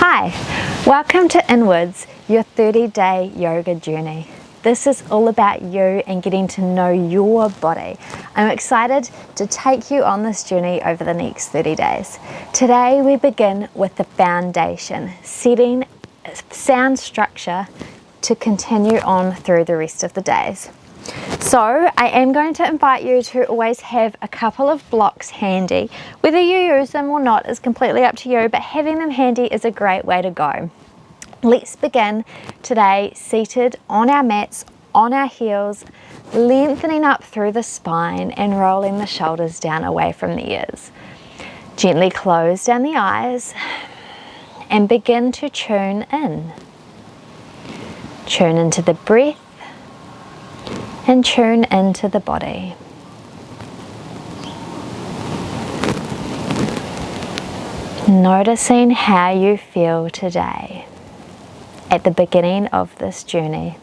Hi, welcome to Inwards, your 30-day yoga journey. This is all about you and getting to know your body. I'm excited to take you on this journey over the next 30 days. Today we begin with the foundation, setting sound structure to continue on through the rest of the days. So I am going to invite you to always have a couple of blocks handy. Whether you use them or not is completely up to you, but having them handy is a great way to go. Let's begin today seated on our mats, on our heels, lengthening up through the spine and rolling the shoulders down away from the ears. Gently close down the eyes and begin to tune in. Tune into the breath and tune into the body. Noticing how you feel today at the beginning of this journey.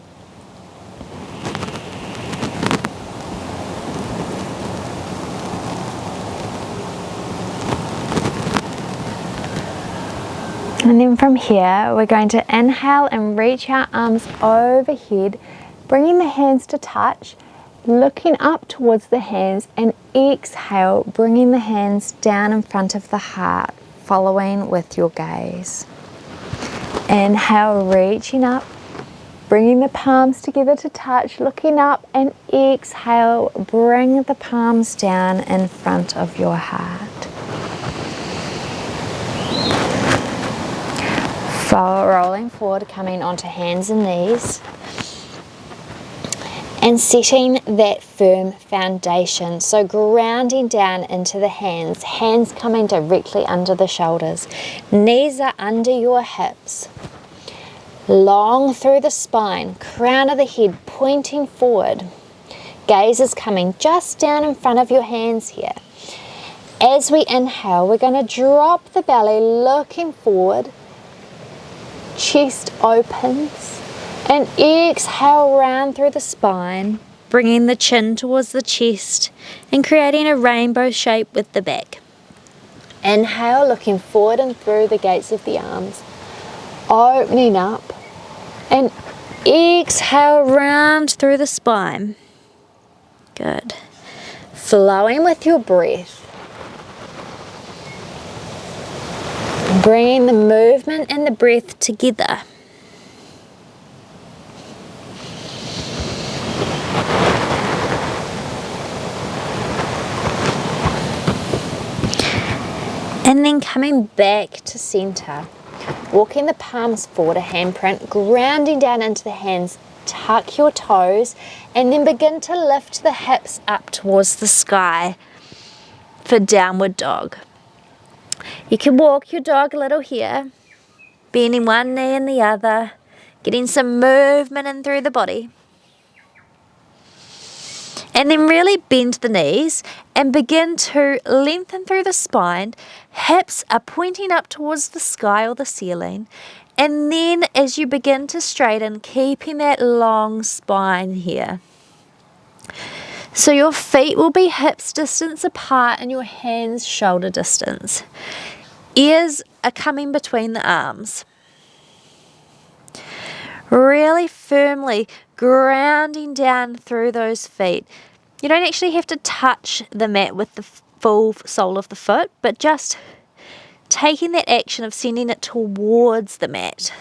And then from here, we're going to inhale and reach our arms overhead, bringing the hands to touch, looking up towards the hands, and exhale, bringing the hands down in front of the heart, following with your gaze. Inhale, reaching up, bringing the palms together to touch, looking up, and exhale, bring the palms down in front of your heart. Rolling forward, coming onto hands and knees. And setting that firm foundation, so grounding down into the hands, hands coming directly under the shoulders, knees are under your hips, long through the spine, crown of the head pointing forward, gaze is coming just down in front of your hands here. As we inhale, we're going to drop the belly, looking forward, chest opens. And exhale round through the spine, bringing the chin towards the chest and creating a rainbow shape with the back. Inhale, looking forward and through the gates of the arms, opening up, and exhale round through the spine. Good. Flowing with your breath. Bringing the movement and the breath together. And then coming back to center, walking the palms forward, a handprint, grounding down into the hands, tuck your toes, and then begin to lift the hips up towards the sky for downward dog. You can walk your dog a little here, bending one knee and the other, getting some movement in through the body. And then really bend the knees and begin to lengthen through the spine. Hips are pointing up towards the sky or the ceiling. And then as you begin to straighten, keeping that long spine here. So your feet will be hips distance apart and your hands shoulder distance. Ears are coming between the arms. Really firmly grounding down through those feet. You don't actually have to touch the mat with the full sole of the foot, but just taking that action of sending it towards the mat.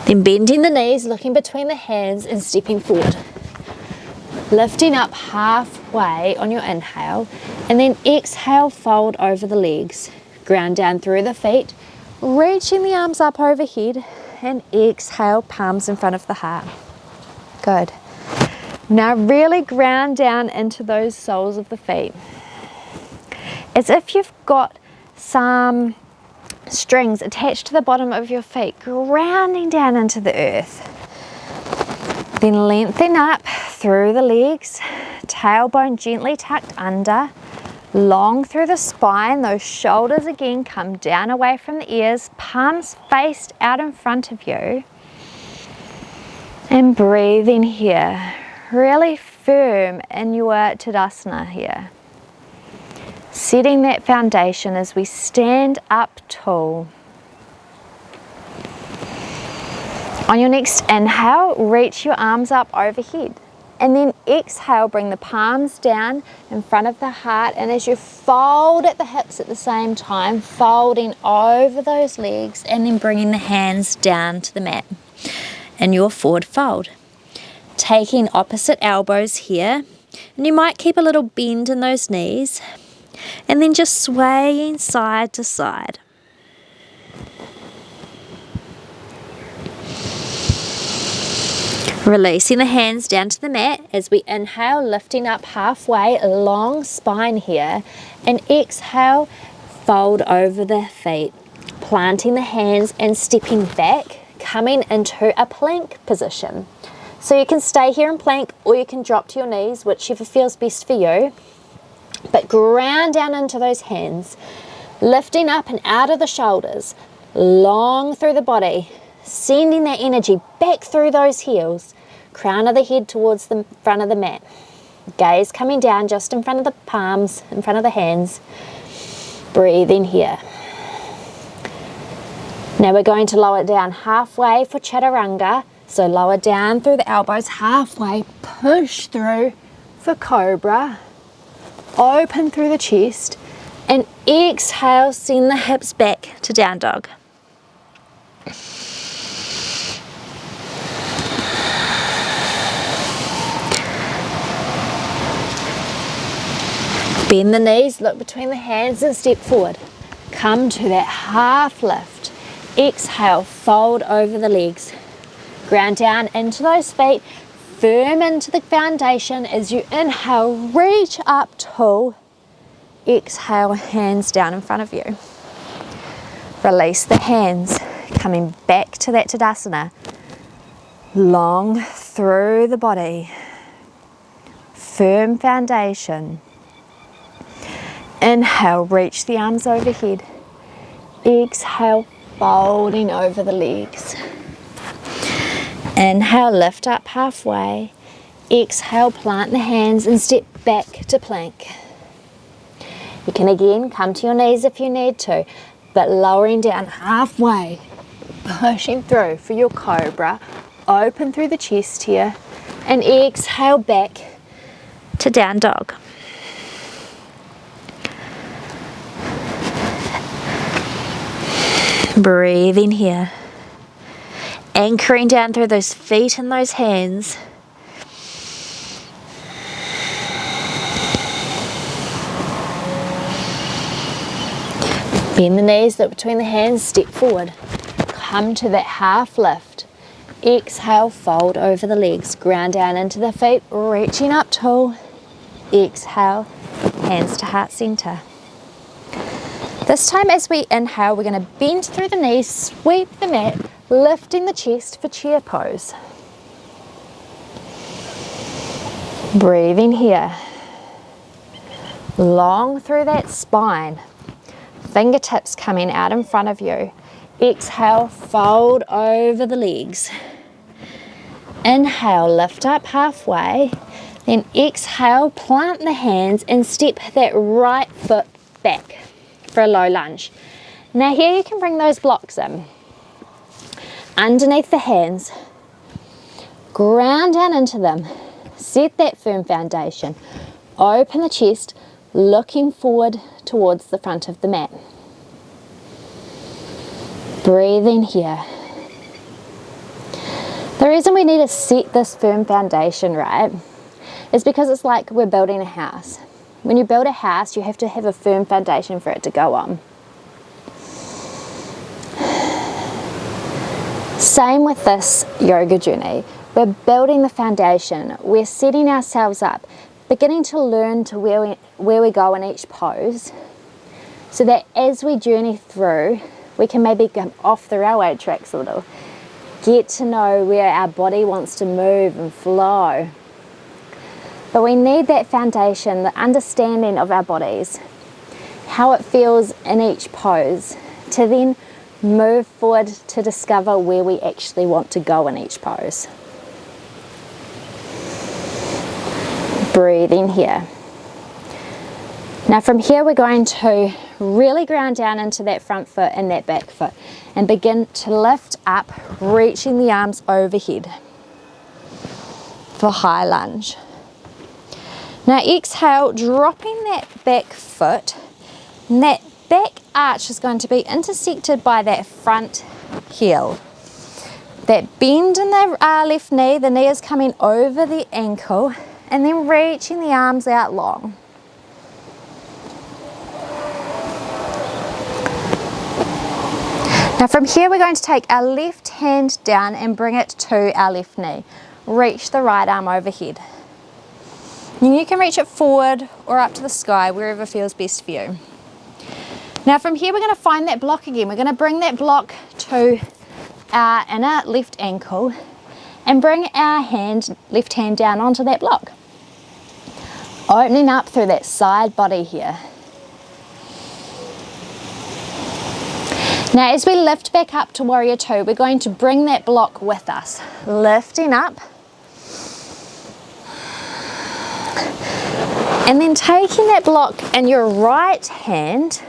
Then bending the knees, looking between the hands and stepping forward. Lifting up halfway on your inhale, and then exhale, fold over the legs. Ground down through the feet, reaching the arms up overhead, and exhale, palms in front of the heart. Good. Now really ground down into those soles of the feet. As if you've got some strings attached to the bottom of your feet, grounding down into the earth. Then lengthen up through the legs, tailbone gently tucked under, long through the spine, those shoulders again come down away from the ears, palms faced out in front of you. And breathing here, really firm in your Tadasana here. Setting that foundation as we stand up tall. On your next inhale, reach your arms up overhead. And then exhale, bring the palms down in front of the heart. And as you fold at the hips at the same time, folding over those legs and then bringing the hands down to the mat in your forward fold. Taking opposite elbows here. And you might keep a little bend in those knees. And then just swaying side to side. Releasing the hands down to the mat as we inhale, lifting up halfway, long spine here, and exhale, fold over the feet, planting the hands and stepping back, coming into a plank position. So you can stay here in plank or you can drop to your knees, whichever feels best for you, but ground down into those hands, lifting up and out of the shoulders, long through the body, sending that energy back through those heels, crown of the head towards the front of the mat. Gaze coming down just in front of the palms, in front of the hands. Breathe in here. Now we're going to lower down halfway for Chaturanga. So lower down through the elbows halfway, push through for Cobra. Open through the chest and exhale, send the hips back to Down Dog. Bend the knees, look between the hands and step forward. Come to that half lift. Exhale, fold over the legs. Ground down into those feet, firm into the foundation as you inhale, reach up tall. Exhale, hands down in front of you. Release the hands, coming back to that Tadasana. Long through the body. Firm foundation. Inhale, reach the arms overhead. Exhale, folding over the legs. Inhale, lift up halfway. Exhale, plant the hands and step back to plank. You can again come to your knees if you need to, but lowering down halfway, pushing through for your Cobra. Open through the chest here and exhale back to Down Dog. Breathe in here. Anchoring down through those feet and those hands. Bend the knees, look between the hands, step forward. Come to that half lift. Exhale, fold over the legs. Ground down into the feet, reaching up tall. Exhale, hands to heart center. This time as we inhale, we're going to bend through the knees, sweep the mat, lifting the chest for chair pose. Breathe in here. Long through that spine. Fingertips coming out in front of you. Exhale, fold over the legs. Inhale, lift up halfway. Then exhale, plant the hands and step that right foot back for a low lunge. Now here you can bring those blocks in. Underneath the hands, ground down into them, set that firm foundation, open the chest, looking forward towards the front of the mat. Breathe in here. The reason we need to set this firm foundation, right, is because it's like we're building a house. When you build a house, you have to have a firm foundation for it to go on. Same with this yoga journey. We're building the foundation. We're setting ourselves up, beginning to learn to where we go in each pose, so that as we journey through, we can maybe come off the railway tracks a little, get to know where our body wants to move and flow. But we need that foundation, the understanding of our bodies, how it feels in each pose, to then move forward to discover where we actually want to go in each pose. Breathe in here. Now from here we're going to really ground down into that front foot and that back foot and begin to lift up, reaching the arms overhead for high lunge. Now exhale, dropping that back foot, and that back arch is going to be intersected by that front heel. That bend in the left knee, the knee is coming over the ankle, and then reaching the arms out long. Now from here we're going to take our left hand down and bring it to our left knee. Reach the right arm overhead. And you can reach it forward or up to the sky, wherever feels best for you. Now from here we're going to find that block again. We're going to bring that block to our inner left ankle and bring our left hand down onto that block. Opening up through that side body here. Now as we lift back up to Warrior Two, we're going to bring that block with us. Lifting up. And then taking that block in your right hand,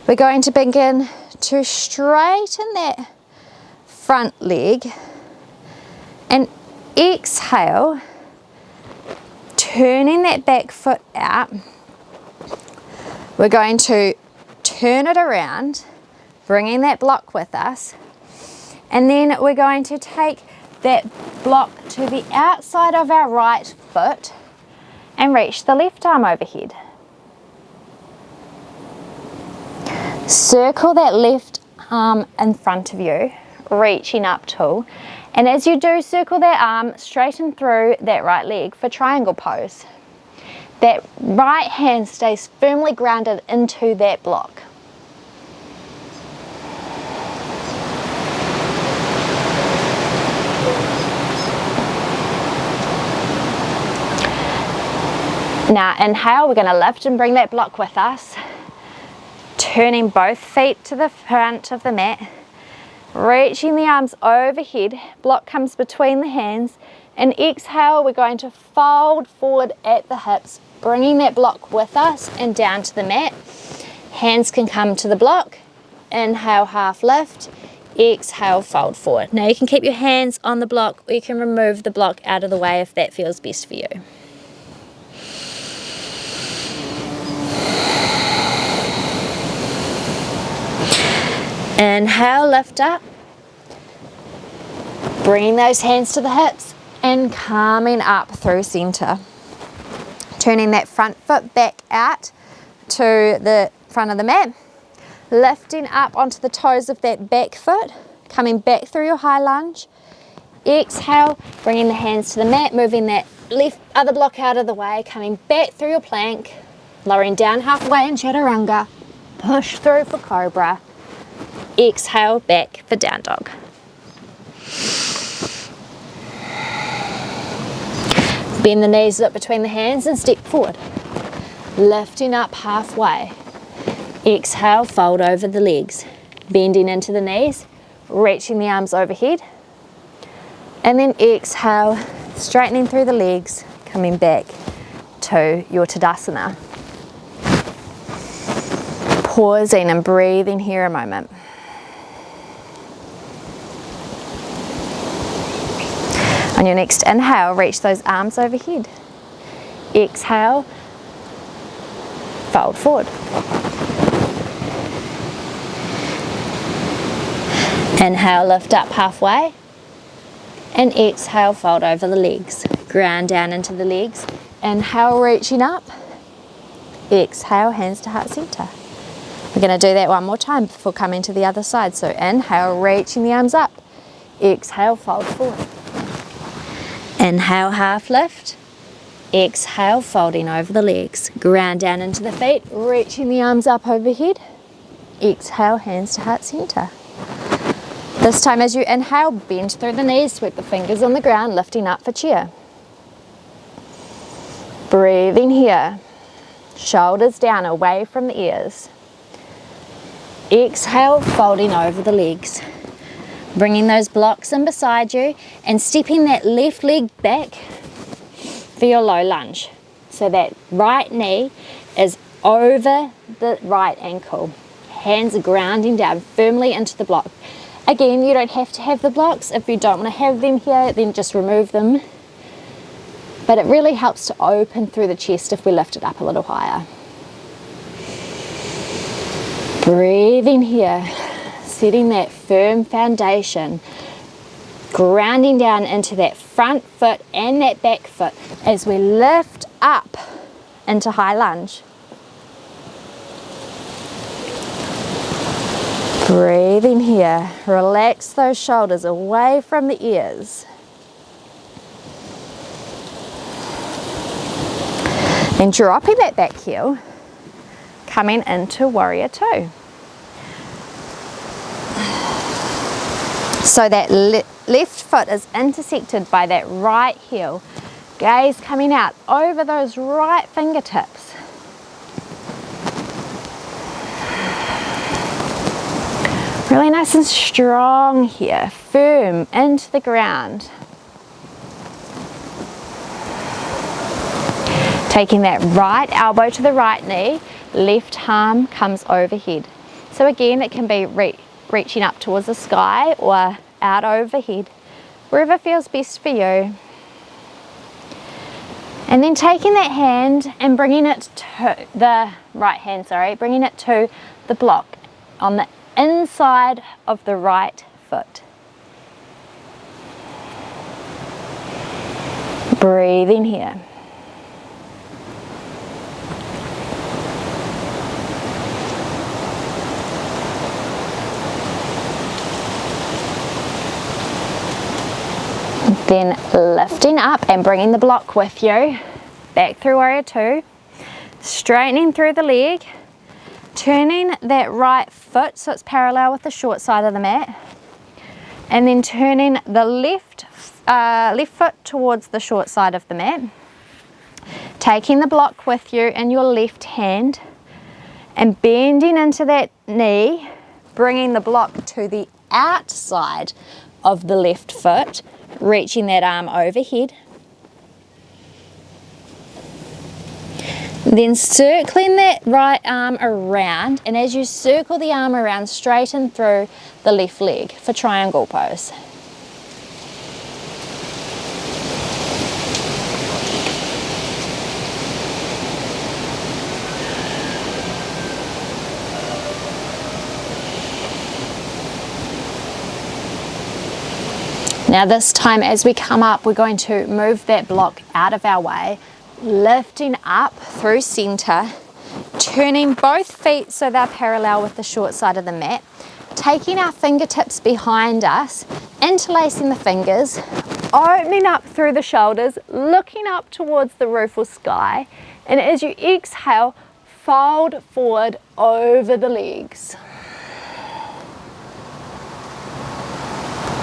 we're going to begin to straighten that front leg and exhale, turning that back foot out. We're going to turn it around, bringing that block with us, and then we're going to take that block to the outside of our right foot and reach the left arm overhead. Circle that left arm in front of you, reaching up tall. And as you do circle that arm, straighten through that right leg for triangle pose. That right hand stays firmly grounded into that block. Now inhale, we're going to lift and bring that block with us. Turning both feet to the front of the mat. Reaching the arms overhead, block comes between the hands, and exhale, we're going to fold forward at the hips, bringing that block with us and down to the mat. Hands can come to the block. Inhale, half lift. Exhale, fold forward. Now you can keep your hands on the block, or you can remove the block out of the way if that feels best for you. Inhale, lift up, bringing those hands to the hips and coming up through center. Turning that front foot back out to the front of the mat, lifting up onto the toes of that back foot, coming back through your high lunge. Exhale, bringing the hands to the mat, moving that left other block out of the way, coming back through your plank, lowering down halfway in Chaturanga, push through for Cobra. Exhale, back for Down Dog. Bend the knees up between the hands and step forward. Lifting up halfway. Exhale, fold over the legs. Bending into the knees, reaching the arms overhead. And then exhale, straightening through the legs, coming back to your Tadasana. Pausing and breathing here a moment. On your next inhale, reach those arms overhead. Exhale, fold forward. Inhale, lift up halfway. And exhale, fold over the legs. Ground down into the legs. Inhale, reaching up. Exhale, hands to heart center. We're going to do that one more time before coming to the other side. So inhale, reaching the arms up. Exhale, fold forward. Inhale, half lift. Exhale, folding over the legs. Ground down into the feet, reaching the arms up overhead. Exhale, hands to heart center. This time as you inhale, bend through the knees, sweep the fingers on the ground, lifting up for chair. Breathing here. Shoulders down, away from the ears. Exhale, folding over the legs. Bringing those blocks in beside you and stepping that left leg back for your low lunge. So that right knee is over the right ankle. Hands are grounding down firmly into the block. Again, you don't have to have the blocks. If you don't want to have them here, then just remove them. But it really helps to open through the chest if we lift it up a little higher. Breathing here, setting that firm foundation, grounding down into that front foot and that back foot as we lift up into high lunge. Breathing here, relax those shoulders away from the ears. Then dropping that back heel, coming into warrior two. So that left foot is intersected by that right heel. Gaze coming out over those right fingertips. Really nice and strong here, firm into the ground. Taking that right elbow to the right knee, left arm comes overhead. So again, it can be reaching up towards the sky or out overhead, wherever feels best for you. And then taking that hand and bringing it to the right hand, bringing it to the block on the inside of the right foot. Breathing here. Then lifting up and bringing the block with you, back through warrior two, straightening through the leg, turning that right foot so it's parallel with the short side of the mat, and then turning the left foot towards the short side of the mat, taking the block with you in your left hand and bending into that knee, bringing the block to the outside of the left foot, reaching that arm overhead. Then circling that right arm around, and as you circle the arm around, straighten through the left leg for triangle pose. Now this time as we come up, we're going to move that block out of our way, lifting up through center, turning both feet so they're parallel with the short side of the mat, taking our fingertips behind us, interlacing the fingers, opening up through the shoulders, looking up towards the roof or sky, and as you exhale, fold forward over the legs.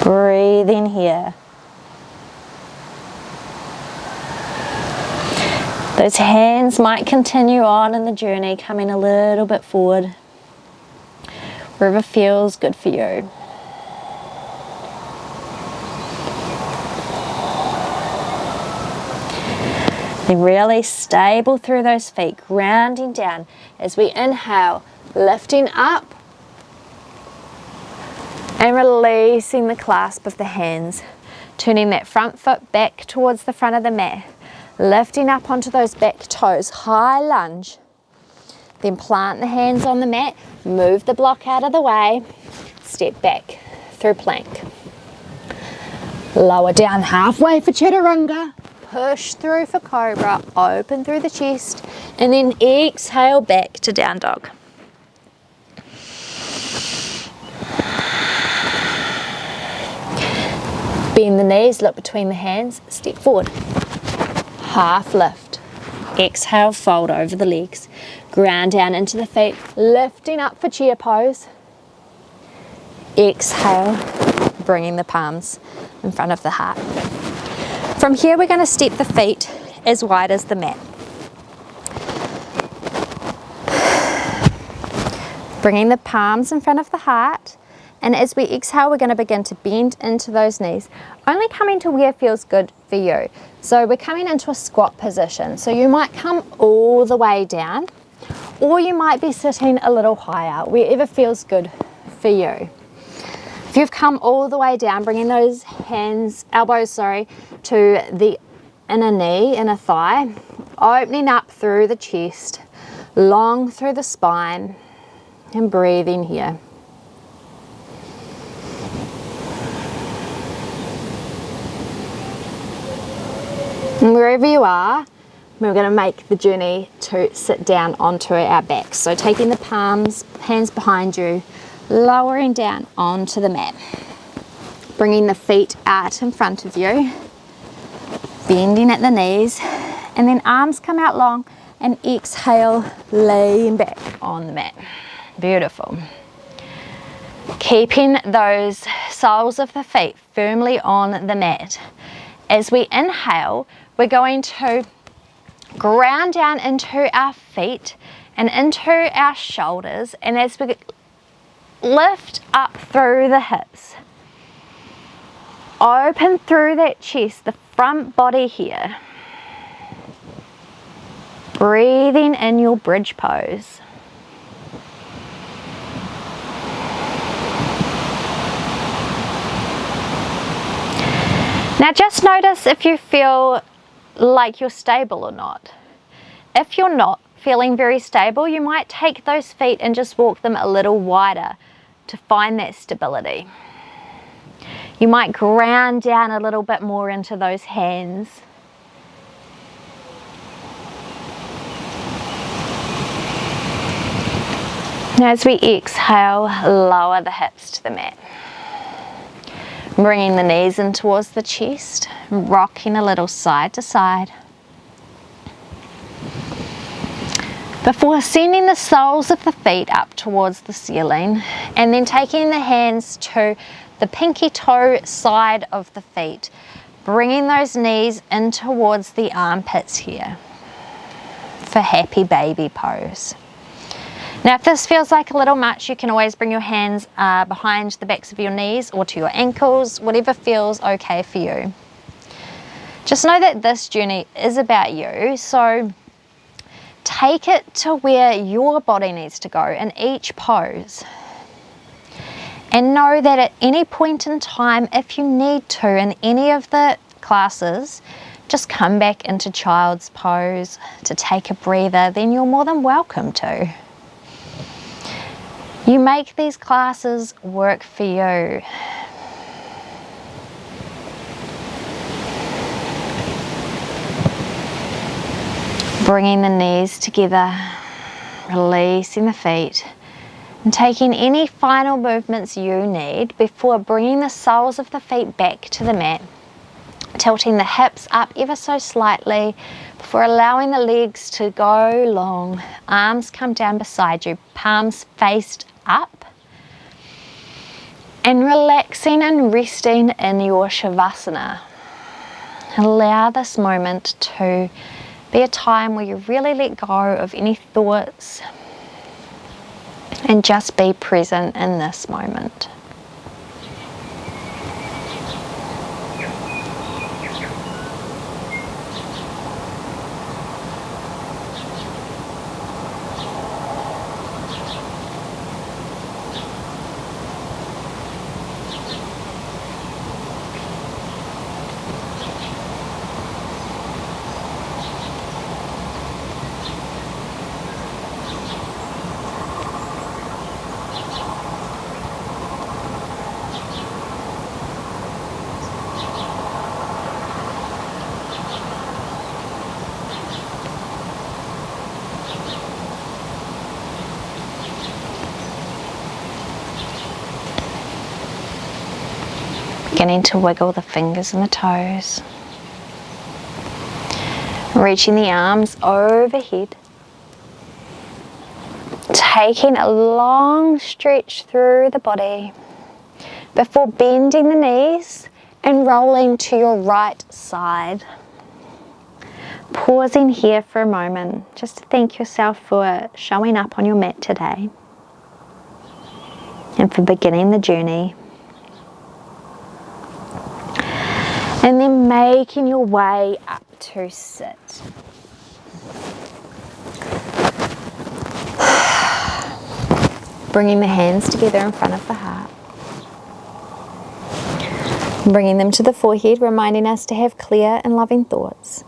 Breathing here. Those hands might continue on in the journey, coming a little bit forward, wherever feels good for you. Then really stable through those feet, grounding down as we inhale, lifting up and releasing the clasp of the hands, turning that front foot back towards the front of the mat, lifting up onto those back toes, high lunge, then plant the hands on the mat, move the block out of the way, step back through plank. Lower down halfway for chaturanga, push through for cobra, open through the chest, and then exhale back to down dog. Bend the knees, look between the hands, step forward. Half lift. Exhale, fold over the legs. Ground down into the feet, lifting up for chair pose. Exhale, bringing the palms in front of the heart. From here, we're going to step the feet as wide as the mat. Bringing the palms in front of the heart. And as we exhale, we're going to begin to bend into those knees, only coming to where feels good for you. So we're coming into a squat position. So you might come all the way down, or you might be sitting a little higher, wherever feels good for you. If you've come all the way down, bringing those elbows to the inner knee, inner thigh, opening up through the chest, long through the spine, and breathing here. And wherever you are, we're going to make the journey to sit down onto our backs. So taking the palms, hands behind you, lowering down onto the mat. Bringing the feet out in front of you, bending at the knees, and then arms come out long and exhale, laying back on the mat. Beautiful. Keeping those soles of the feet firmly on the mat. As we inhale, we're going to ground down into our feet and into our shoulders, and as we lift up through the hips, open through that chest, the front body here, breathing in your bridge pose. Now just notice if you feel like you're stable or not. If you're not feeling very stable, you might take those feet and just walk them a little wider to find that stability. You might ground down a little bit more into those hands. Now as we exhale, lower the hips to the mat. Bringing the knees in towards the chest, rocking a little side to side. Before sending the soles of the feet up towards the ceiling, and then taking the hands to the pinky toe side of the feet, bringing those knees in towards the armpits here for happy baby pose. Now if this feels like a little much, you can always bring your hands behind the backs of your knees or to your ankles, whatever feels okay for you. Just know that this journey is about you, so take it to where your body needs to go in each pose. And know that at any point in time, if you need to in any of the classes, just come back into child's pose to take a breather, then you're more than welcome to. You make these classes work for you. Bringing the knees together, releasing the feet, and taking any final movements you need before bringing the soles of the feet back to the mat. Tilting the hips up ever so slightly before allowing the legs to go long. Arms come down beside you, palms faced up, and relaxing and resting in your Shavasana. Allow this moment to be a time where you really let go of any thoughts and just be present in this moment. Beginning to wiggle the fingers and the toes. Reaching the arms overhead. Taking a long stretch through the body before bending the knees and rolling to your right side. Pausing here for a moment just to thank yourself for showing up on your mat today and for beginning the journey. And then making your way up to sit. Bringing the hands together in front of the heart. Bringing them to the forehead, reminding us to have clear and loving thoughts.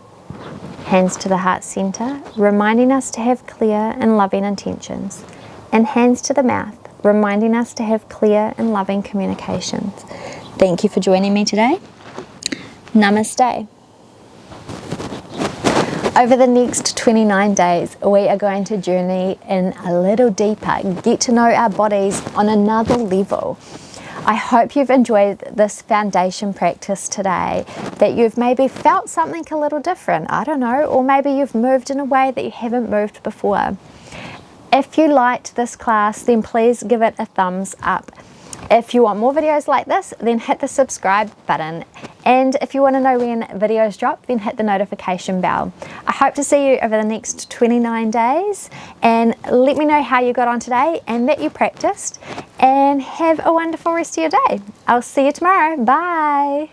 Hands to the heart center, reminding us to have clear and loving intentions. And hands to the mouth, reminding us to have clear and loving communications. Thank you for joining me today. Namaste. Over the next 29 days, we are going to journey in a little deeper, get to know our bodies on another level. I hope you've enjoyed this foundation practice today, that you've maybe felt something a little different, I don't know, or maybe you've moved in a way that you haven't moved before. If you liked this class, then please give it a thumbs up. If you want more videos like this, then hit the subscribe button. And if you want to know when videos drop, then hit the notification bell. I hope to see you over the next 29 days. And let me know how you got on today and that you practiced. And have a wonderful rest of your day. I'll see you tomorrow. Bye.